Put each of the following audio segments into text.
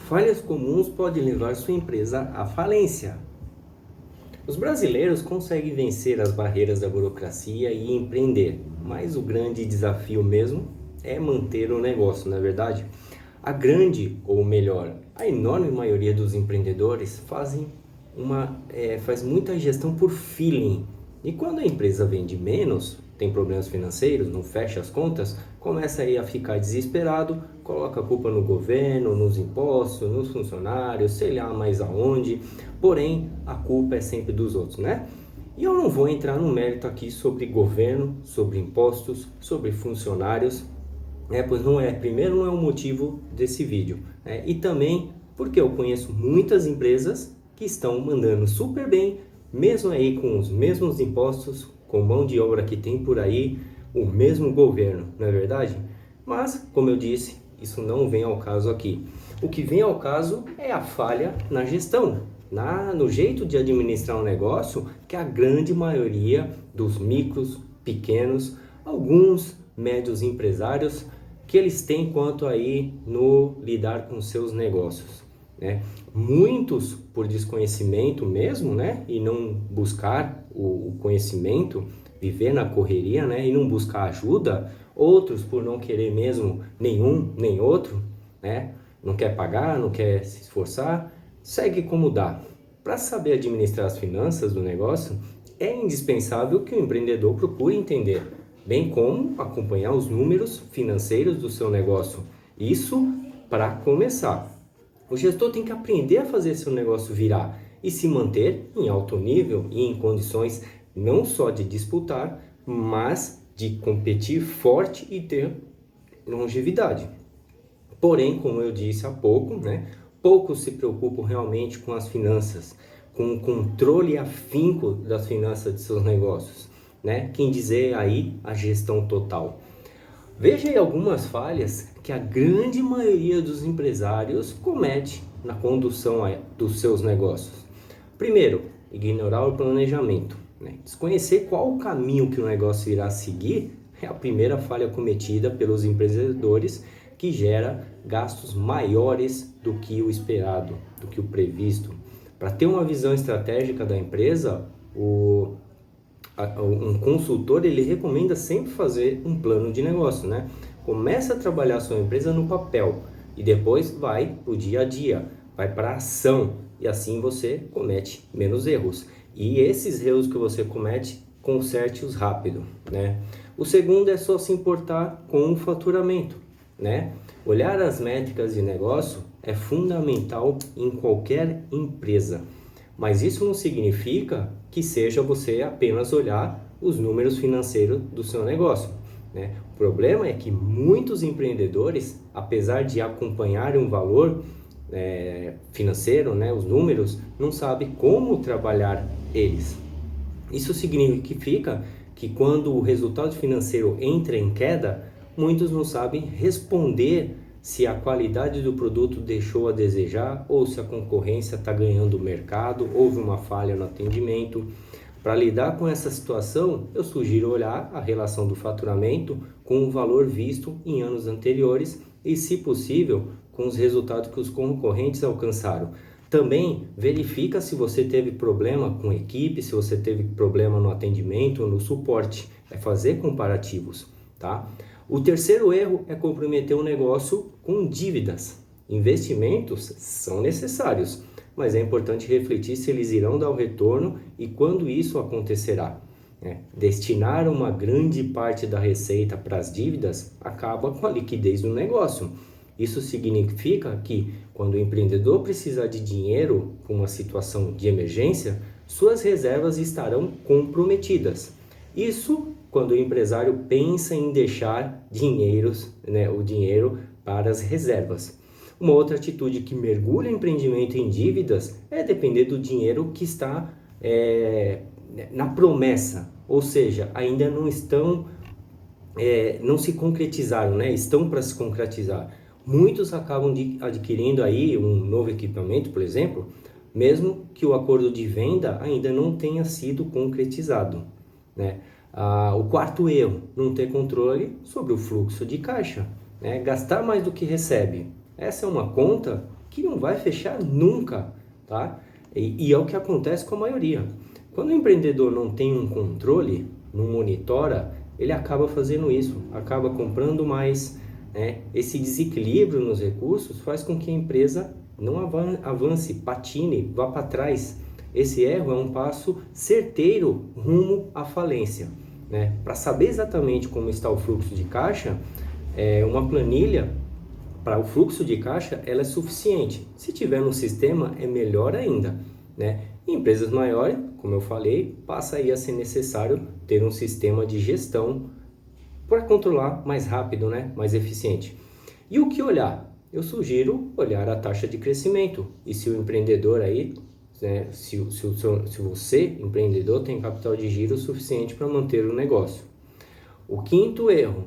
falhas comuns podem levar sua empresa à falência. Os brasileiros conseguem vencer as barreiras da burocracia e empreender, mas o grande desafio mesmo é manter o negócio, não é verdade? A grande, ou melhor, a enorme maioria dos empreendedores faz muita gestão por feeling. E quando a empresa vende menos, tem problemas financeiros, não fecha as contas, começa aí a ficar desesperado, coloca a culpa no governo, nos impostos, nos funcionários, sei lá mais aonde, porém a culpa é sempre dos outros, né? E eu não vou entrar no mérito aqui sobre governo, sobre impostos, sobre funcionários, pois primeiro não é o motivo desse vídeo, né? E também porque eu conheço muitas empresas que estão mandando super bem, mesmo aí com os mesmos impostos, com mão de obra que tem por aí, o mesmo governo, não é verdade? Mas, como eu disse, isso não vem ao caso aqui. O que vem ao caso é a falha na gestão, no jeito de administrar um negócio que a grande maioria dos micros, pequenos, alguns médios empresários, que eles têm quanto aí no lidar com seus negócios, né? Muitos por desconhecimento mesmo, né? E não buscar o conhecimento, viver na correria, né? E não buscar ajuda. Outros por não querer mesmo nenhum nem outro, né? Não quer pagar, não quer se esforçar, segue como dá. Para saber administrar as finanças do negócio, é indispensável que o empreendedor procure entender, bem como acompanhar os números financeiros do seu negócio. Isso para começar. O gestor tem que aprender a fazer seu negócio virar e se manter em alto nível e em condições não só de disputar, mas de competir forte e ter longevidade. Porém, como eu disse há pouco, né, poucos se preocupam realmente com as finanças, com o controle afinco das finanças de seus negócios, né? Quem dizer aí a gestão total. Veja aí algumas falhas que a grande maioria dos empresários comete na condução dos seus negócios. Primeiro, ignorar o planejamento, né? Desconhecer qual o caminho que o negócio irá seguir é a primeira falha cometida pelos empreendedores, que gera gastos maiores do que o esperado, do que o previsto. Para ter uma visão estratégica da empresa, um consultor ele recomenda sempre fazer um plano de negócio, né? Começa a trabalhar a sua empresa no papel e depois vai para o dia a dia, vai para a ação, e assim você comete menos erros. E esses erros que você comete, conserte-os rápido, né? O segundo é só se importar com o faturamento, né? Olhar as métricas de negócio é fundamental em qualquer empresa, mas isso não significa que seja você apenas olhar os números financeiros do seu negócio, né? O problema é que muitos empreendedores, apesar de acompanharem um valor financeiro, né, os números, não sabem como trabalhar eles. Isso significa que quando o resultado financeiro entra em queda, muitos não sabem responder se a qualidade do produto deixou a desejar ou se a concorrência está ganhando o mercado, houve uma falha no atendimento. Para lidar com essa situação, eu sugiro olhar a relação do faturamento com o valor visto em anos anteriores e, se possível, com os resultados que os concorrentes alcançaram. Também verifica se você teve problema com equipe, se você teve problema no atendimento ou no suporte. É fazer comparativos, tá? O terceiro erro é comprometer o negócio com dívidas. Investimentos são necessários, mas é importante refletir se eles irão dar o retorno e quando isso acontecerá. Destinar uma grande parte da receita para as dívidas acaba com a liquidez do negócio. Isso significa que, quando o empreendedor precisar de dinheiro para uma situação de emergência, suas reservas estarão comprometidas. Isso quando o empresário pensa em deixar o dinheiro para as reservas. Uma outra atitude que mergulha o empreendimento em dívidas é depender do dinheiro que está na promessa, ou seja, ainda não se concretizaram, né? Estão para se concretizar. Muitos acabam adquirindo aí um novo equipamento, por exemplo, mesmo que o acordo de venda ainda não tenha sido concretizado, né? O quarto erro, não ter controle sobre o fluxo de caixa, né? Gastar mais do que recebe. Essa é uma conta que não vai fechar nunca, tá? E é o que acontece com a maioria. Quando o empreendedor não tem um controle, não monitora, ele acaba fazendo isso, acaba comprando mais, né? Esse desequilíbrio nos recursos faz com que a empresa não avance, patine, vá para trás. Esse erro é um passo certeiro rumo à falência, né? Para saber exatamente como está o fluxo de caixa, uma planilha para o fluxo de caixa ela é suficiente. Se tiver no sistema, é melhor ainda, né? Em empresas maiores, como eu falei, passa aí a ser necessário ter um sistema de gestão para controlar mais rápido, né? Mais eficiente. E o que olhar? Eu sugiro olhar a taxa de crescimento. E se o empreendedor aí, né, se você, empreendedor, tem capital de giro suficiente para manter o negócio. O quinto erro,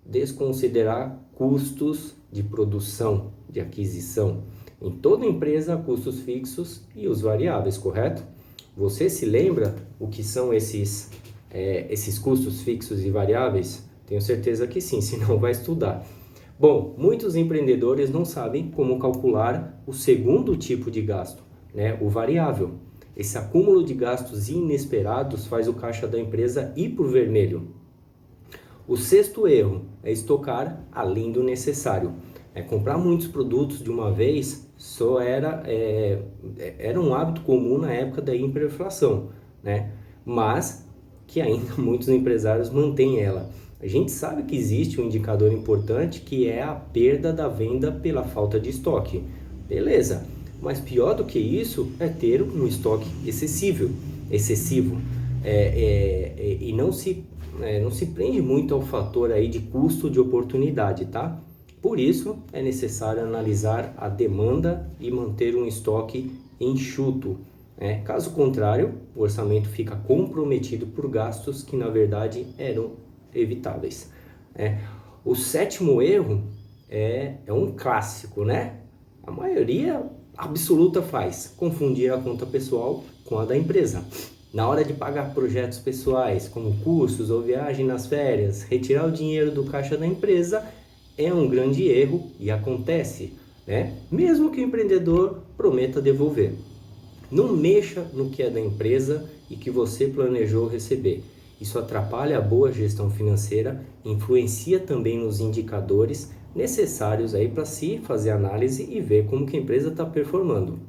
desconsiderar custos de produção, de aquisição. Em toda empresa, há custos fixos e os variáveis, correto? Você se lembra o que são esses custos fixos e variáveis? Tenho certeza que sim, senão vai estudar. Bom, muitos empreendedores não sabem como calcular o segundo tipo de gasto, né? O variável. Esse acúmulo de gastos inesperados faz o caixa da empresa ir para o vermelho. O sexto erro é estocar além do necessário. Comprar muitos produtos de uma vez só era um hábito comum na época da hiperinflação, né? Mas que ainda muitos empresários mantêm ela. A gente sabe que existe um indicador importante que é a perda da venda pela falta de estoque. Beleza, mas pior do que isso é ter um estoque excessivo. E não se prende muito ao fator aí de custo de oportunidade, tá? Por isso, é necessário analisar a demanda e manter um estoque enxuto. Caso contrário, o orçamento fica comprometido por gastos que, na verdade, eram evitáveis. O sétimo erro é um clássico, né? A maioria absoluta faz, confundir a conta pessoal com a da empresa. Na hora de pagar projetos pessoais, como cursos ou viagem nas férias, retirar o dinheiro do caixa da empresa é um grande erro e acontece, né? Mesmo que o empreendedor prometa devolver. Não mexa no que é da empresa e que você planejou receber. Isso atrapalha a boa gestão financeira, influencia também nos indicadores necessários aí para se fazer análise e ver como que a empresa está performando.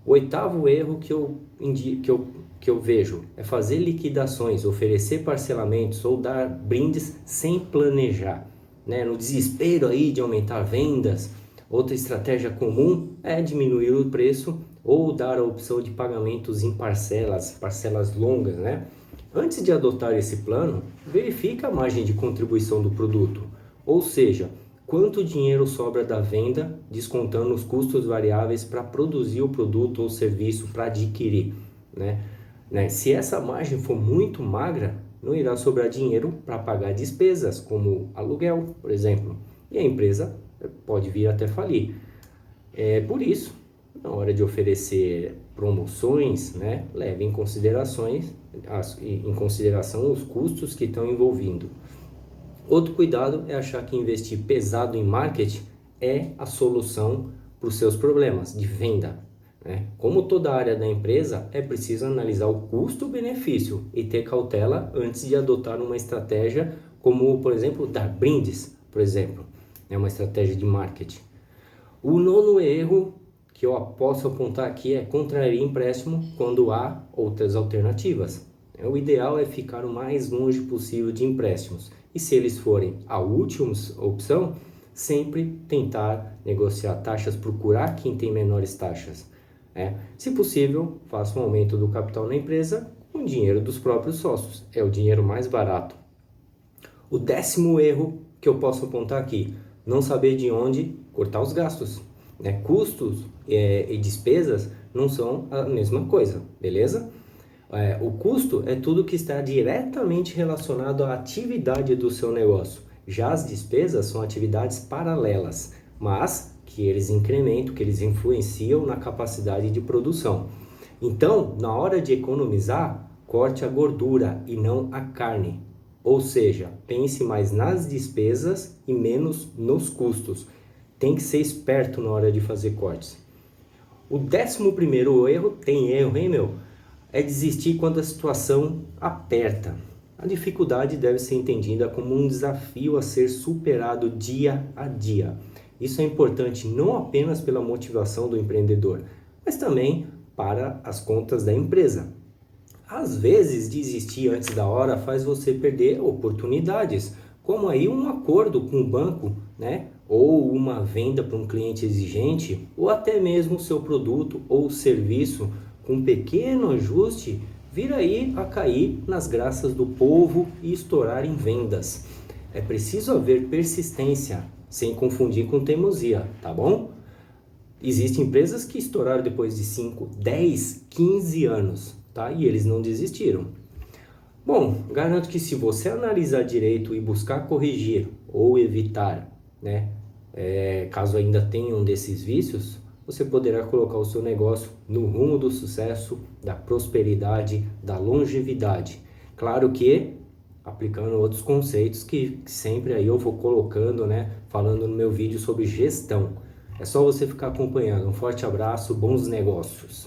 O oitavo erro que eu vejo é fazer liquidações, oferecer parcelamentos ou dar brindes sem planejar, né? No desespero aí de aumentar vendas. Outra estratégia comum é diminuir o preço ou dar a opção de pagamentos em parcelas longas, né? Antes de adotar esse plano, verifique a margem de contribuição do produto, ou seja, quanto dinheiro sobra da venda, descontando os custos variáveis para produzir o produto ou serviço para adquirir, né? Se essa margem for muito magra, não irá sobrar dinheiro para pagar despesas, como aluguel, por exemplo, e a empresa pode vir até falir. Por isso, na hora de oferecer promoções, né, leve em consideração os custos que estão envolvidos. Outro cuidado é achar que investir pesado em marketing é a solução para os seus problemas de venda, né? Como toda área da empresa, é preciso analisar o custo-benefício e ter cautela antes de adotar uma estratégia como, por exemplo, dar brindes, por exemplo, é uma estratégia de marketing. O nono erro que eu posso apontar aqui é contrair empréstimo quando há outras alternativas. O ideal é ficar o mais longe possível de empréstimos. E se eles forem a última opção, sempre tentar negociar taxas, procurar quem tem menores taxas. Se possível, faça um aumento do capital na empresa com dinheiro dos próprios sócios. É o dinheiro mais barato. O 10º erro que eu posso apontar aqui, não saber de onde cortar os gastos. Custos e despesas não são a mesma coisa, beleza? O custo é tudo que está diretamente relacionado à atividade do seu negócio. Já as despesas são atividades paralelas, mas que eles incrementam, que eles influenciam na capacidade de produção. Então, na hora de economizar, corte a gordura e não a carne. Ou seja, pense mais nas despesas e menos nos custos. tem que ser esperto na hora de fazer cortes. O 11º erro, tem erro, hein, meu? É desistir quando a situação aperta. A dificuldade deve ser entendida como um desafio a ser superado dia a dia. Isso é importante não apenas pela motivação do empreendedor, mas também para as contas da empresa. Às vezes, desistir antes da hora faz você perder oportunidades, como aí um acordo com o banco, né? Ou uma venda para um cliente exigente, ou até mesmo o seu produto ou serviço com um pequeno ajuste vir aí a cair nas graças do povo e estourar em vendas. É preciso haver persistência, sem confundir com teimosia, tá bom? Existem empresas que estouraram depois de 5, 10, 15 anos, tá? E eles não desistiram. Bom, garanto que se você analisar direito e buscar corrigir ou evitar, né, caso ainda tenha um desses vícios, você poderá colocar o seu negócio no rumo do sucesso, da prosperidade, da longevidade. Claro que aplicando outros conceitos que sempre aí eu vou colocando, né, falando no meu vídeo sobre gestão. É só você ficar acompanhando. Um forte abraço, bons negócios!